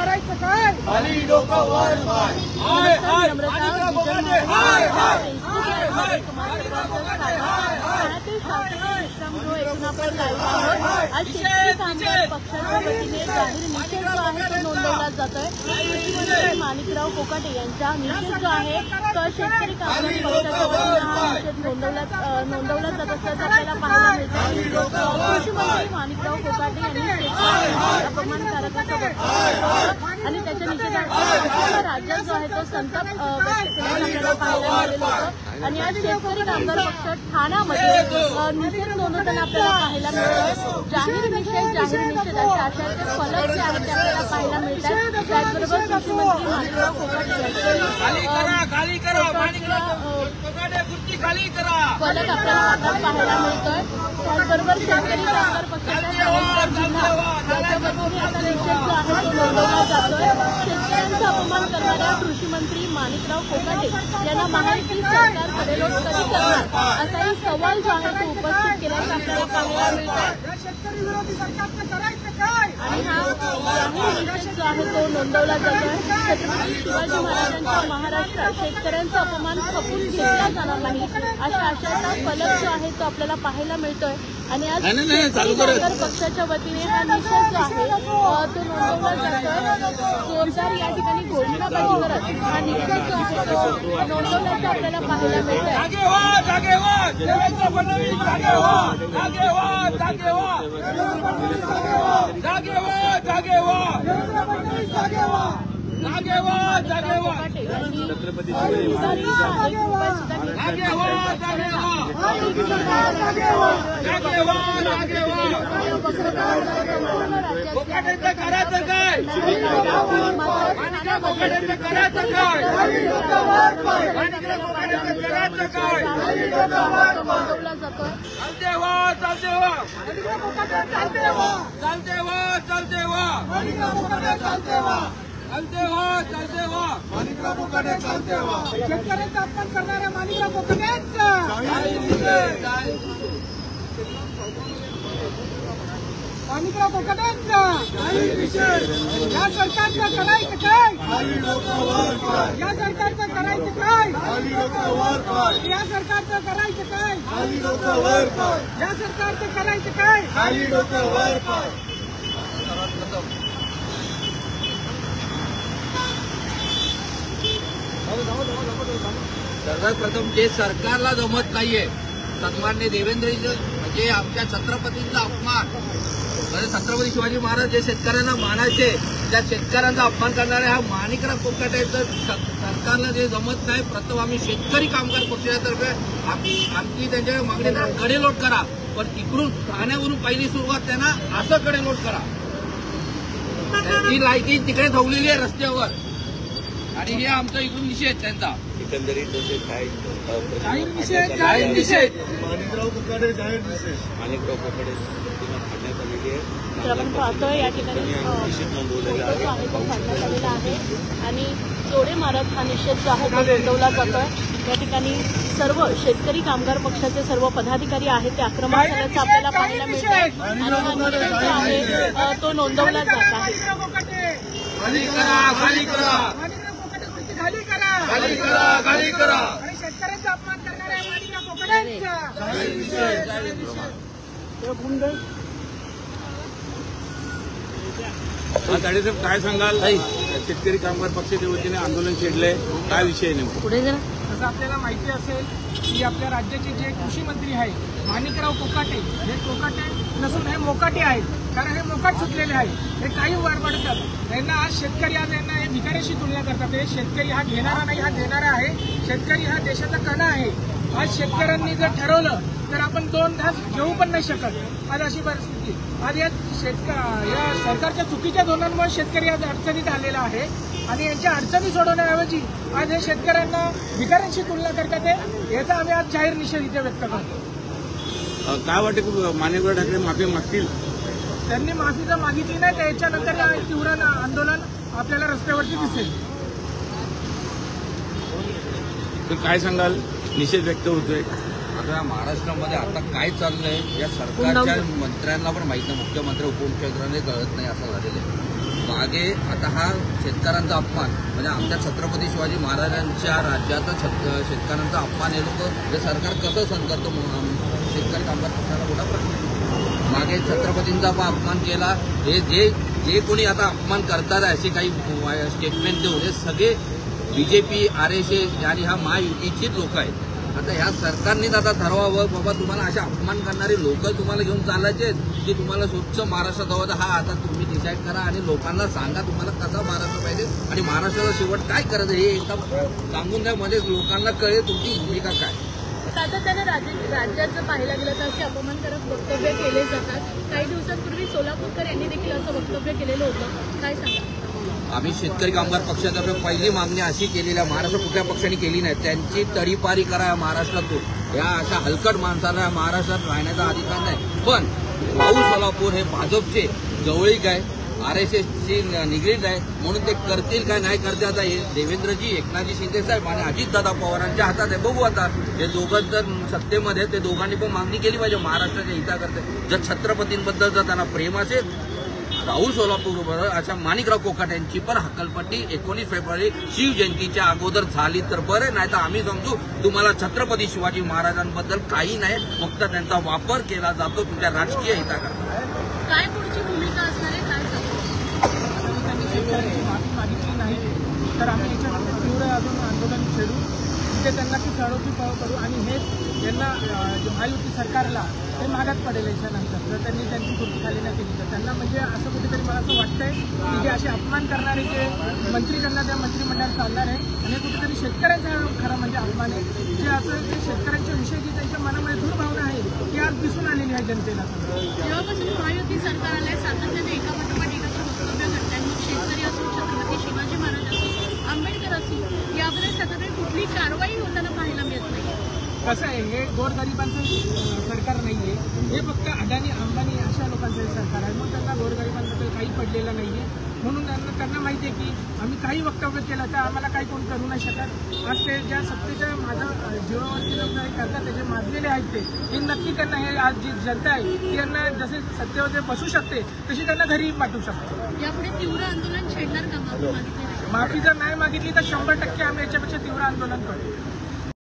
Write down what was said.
करायचं काय? खाली डोकं वर पाय. आज शेतकरी कामगार पक्षाच्या वतीने जाहीर निषेध जो आहे तो नोंदवला जातोय। कृषीमंत्री माणिकराव कोकाटे यांचा निषेध जो आहे तो शेतकरी कामगार पक्षाच्या वतीने हा निषेध नोंदवला जात असल्याचं आपल्याला पाहायला मिळतं। कृषीमंत्री माणिकराव कोकाटे यांनी शेतकऱ्यांना अपमानकारक असं वक्तव्य आणि त्याच्या निषेधार्थ राज्यात जो आहे तो संताप व्यक्त केल्याचं आपल्याला पाहायला मिळालेलं होतं। आणि आज शेतकरी कामगार पक्ष ठाण्यामध्ये निषेध नोंदवताना आपल्याला पाहायला मिळतं। जाहीर निषेध अशाचे फलक जे आहेत ते आपल्याला पाहायला मिळतात। त्याचबरोबर कृषीमंत्री माणिकराव कोकाटे फलक आपल्याला आता पाहायला मिळतोय। त्याचबरोबर शेतकरी कामगार पक्षाच्या याच्या वतीने आता निषेध जो आहे तो नोंदवला जातोय। शेतकऱ्यांचा अपमान करणाऱ्या कृषीमंत्री माणिकराव कोकाटे यांना महायुती सरकार कडेलोट कधी करणार असाही सवाल जो आहे तो उपस्थित केल्याचं आपल्याला पाहायला मिळतं। शेतकरी विरोधी सरकारचं करायचं काय? आणि हा जाहीर निषेध जो आहे तो नोंदवला जातोय। छत्रपती शिवाजी महाराजांच्या महाराष्ट्रात शेतकऱ्यांचा अपमान खपून घेतला जाणार नाही अशा आशयाचा फलक जो आहे तो आपल्याला पाहायला मिळतोय। आणि आज शेतकरी कामगार पक्षाच्या वतीने हा निषेध जो आहे तो नोंदवला जातोय। जोरदार या ठिकाणी घोषणाबाजी करत हा निषेध जो आहे तो नोंदवल्याचं आपल्याला पाहायला मिळतंय। छत्रपती कोकाटेंचं करायचं काय? कोकाटेंचं करायचं काय? करायचं काय? चालते वा चालते वा चालते वा चालते वा चालते वा चालते वा चालते वा चालते वा माणिकराव कोकाटे चालते वा। शेतकऱ्यांचा अपमान करणाऱ्या माणिकराव कोकाटेंचा माणिकराव कोकाटेंचा या सरकारचं करायचं काय? या सरकारचं करायचं काय? या सरकारचं करायचं काय? या सरकारचं करायचं काय? सर्वात प्रथम जे सरकारला जमत नाहीये सन्माननीय देवेंद्रजी म्हणजे आमच्या छत्रपतींचा अपमान म्हणजे छत्रपती शिवाजी महाराज जे शेतकऱ्यांना मानायचे त्या शेतकऱ्यांचा अपमान करणारे हा माणिकराव कोकाटे सरकारला जे जमत नाही। प्रथम आम्ही शेतकरी कामगार पक्षातर्फे आमची त्यांच्या मागणीला कडेलोट करा पण तिकडून ठाण्यावरून पहिली सुरुवात त्यांना असं कडेलोट करा। त्यांची लायकी तिकडे ठेवलेली आहे रस्त्यावर आणि हे आमचा इकडून निषेध त्यांचा एकंदरीत जसे काय जाहीर निषेध माणिकराव कोकाटे काढण्यात आलेली आहे। तर आपण पाहतोय या ठिकाणी निषेध नोंदवलेला जो आहे तो काढण्यात आलेला आहे आणि जोडे मारत हा निषेध जो आहे तो नोंदवला जातोय। या ठिकाणी सर्व शेतकरी कामगार पक्षाचे सर्व पदाधिकारी आहेत ते आक्रमक झाल्याचं आपल्याला पाहायला मिळतं आणि हा निषेध जो आहे तो नोंदवला जात आहे। खाली करा खाली करा खाली करा खाली करा खाली करा आणि शेतकऱ्यांचा अपमान करणाऱ्या माणिकराव कोकाटेंचा साहेब काय सांगाल? शेतकरी कामगार पक्षाच्या वतीने आंदोलन छेडलंय, काय विषय नेमका? पुढे जरा जसं आपल्याला माहिती असेल की आपल्या राज्याचे जे कृषी मंत्री आहेत माणिकराव कोकाटे हे कोकाटे नसून हे मोकाटे आहेत कारण हे मोकाट सुटलेले आहेत। हे काही वाढतात यांना आज शेतकरी आज यांना हे भिकाऱ्याशी तुलना करतात। हे शेतकरी हा घेणारा नाही हा देणारा आहे। शेतकरी हा देशाचा कणा आहे। आज शेतकऱ्यांनी जर ठरवलं तर आपण 2 घास घेऊ पण नाही शकत। आज अशी परिस्थिती आज या सरकारच्या चुकीच्या धोरणांमुळे शेतकरी आज अडचणीत आलेला आहे आणि यांच्या अडचणी सोडवण्याऐवजी आज हे शेतकऱ्यांना भिकाऱ्यांशी तुलना करतात आहे। याचा आम्ही आज जाहीर निषेध इथे व्यक्त करतो। काय वाटतं माणिकराव ठाकरे माफी मागतील? त्यांनी माफी जर मागितली नाही तर याच्यानंतर तीव्र आंदोलन आपल्याला रस्त्यावरती दिसेल। काय सांगाल? निषेध व्यक्त होतोय। आता महाराष्ट्रामध्ये आता काय चाललंय या सरकारच्या मंत्र्यांना पण माहित नाही, मुख्यमंत्री उपमुख्यमंत्र्यांना कळत नाही असं झालेलं आहे। मागे आता हा शेतकऱ्यांचा अपमान म्हणजे आमच्या छत्रपती शिवाजी महाराजांच्या राज्यात शेतकऱ्यांचा अपमान हे लोक हे सरकार कसं सहन करतो म्हणून शेतकरी कामगार पक्षाला मोठा प्रश्न आहे. मागे छत्रपतींचा पण अपमान केला. हे जे कोणी आता अपमान करतात असे काही स्टेटमेंट देऊन हे सगळे बीजेपी RSS आणि हा महायुतीचीच लोक आहेत. आता ह्या सरकारनेच आता ठरवावं बाबा तुम्हाला अशा अपमान करणारे लोक तुम्हाला घेऊन चालायचे की तुम्हाला स्वच्छ महाराष्ट्र हवा. हा आता तुम्ही डिसाईड करा आणि लोकांना सांगा तुम्हाला कसा महाराष्ट्र पाहिजे आणि महाराष्ट्राचा शेवट काय करायचं हे एकदम सांगून द्या मध्ये लोकांना कळेल तुमची भूमिका काय. सातत्याने राज्यात जर पाहायला गेलं तर असे अपमानकारक वक्तव्य केले जातात. काही दिवसांपूर्वी सोलापूरकर यांनी देखील असं वक्तव्य केलेलं होतं. काय सांगा? आम्ही शेतकरी कामगार पक्षातर्फे पहिली मागणी अशी केलेली आहे, महाराष्ट्र कुठल्या पक्षाने केली नाही. त्यांची तडीपारी करा या महाराष्ट्रातून. या अशा हलकट माणसाला महाराष्ट्रात राहण्याचा अधिकार नाही. पण राहुल सोलापूर हे भाजपचे जवळीक आहे, RSSशी निगडीत आहे म्हणून ते करतील काय नाही करतील आता हे देवेंद्रजी एकनाथजी शिंदे साहेब आणि अजितदादा पवारांच्या हातात आहे. बघू आता हे दोघं जर सत्तेमध्ये ते दोघांनी पण मागणी केली पाहिजे महाराष्ट्राच्या हिताकरता. जर छत्रपतींबद्दल जर त्यांना प्रेम असेल राहुल सोलापूरबरोबर अशा माणिकराव कोकाटे यांची पण हक्कलपट्टी 19 फेब्रुवारी शिवजयंतीच्या अगोदर झाली तर बरं, नाही तर आम्ही समजू तुम्हाला छत्रपती शिवाजी महाराजांबद्दल काही नाही, फक्त त्यांचा वापर केला जातो तुमच्या राजकीय हिताकरता. काय पुढची भूमिका असणार आहे? काय सांगा? त्यांनी शेतकऱ्यांची माफी मागितली नाही तर आम्ही याच्यानंतर तीव्र अजून आंदोलन छेडू, तिथे त्यांना ती चढवती करू आणि हे यांना महायुती सरकारला हे मागात पडेल याच्यानंतर जर त्यांनी त्यांची कृती खाली नाही केली तर. त्यांना म्हणजे असं कुठेतरी मला असं वाटतंय की जे असे अपमान करणारे जे मंत्री त्यांना त्या मंत्रिमंडळात चालणार आहे आणि कुठेतरी शेतकऱ्यांचा खरं म्हणजे अपमान आहे. जे असं ते शेतकऱ्यांच्या विषयी जी त्यांच्या मनामध्ये दुर्भावना आहे ती आज दिसून आलेली आहे जनतेला. जेव्हापासून महायुती सरकार आलंय सातत्याने एकापाठोपाठ एकाचं वक्तव्य करताय. मग शेतकरी असो, छत्रपती शिवाजी महाराज असो, आंबेडकर असो, यामध्ये सगळ्यात कुठली कारवाई होताना पाहायला मिळत नाही. कसं आहे हे गोरगरिबांचं सरकार नाही आहे, हे फक्त अदानी अंबानी अशा लोकांचं सरकार आहे. मग त्यांना गोरगरिबांबद्दल काही पडलेलं नाही आहे म्हणून त्यांना माहिती आहे की आम्ही काही वक्तव्य केलं तर आम्हाला काही कोण करू नाही शकत. आज ते ज्या सत्तेच्या माझं जीवावरती लोक काही करतात त्याचे माजलेले आहेत ते नक्की त्यांना हे आज जी जनता आहे ती यांना जसे सत्तेवर ते बसू शकते तशी त्यांना घरी पाठवू शकते. यापुढे तीव्र आंदोलन छेडणार का? माफी मागितली नाही. माफी जर नाही मागितली तर 100% आम्ही याच्यापेक्षा तीव्र आंदोलन करू.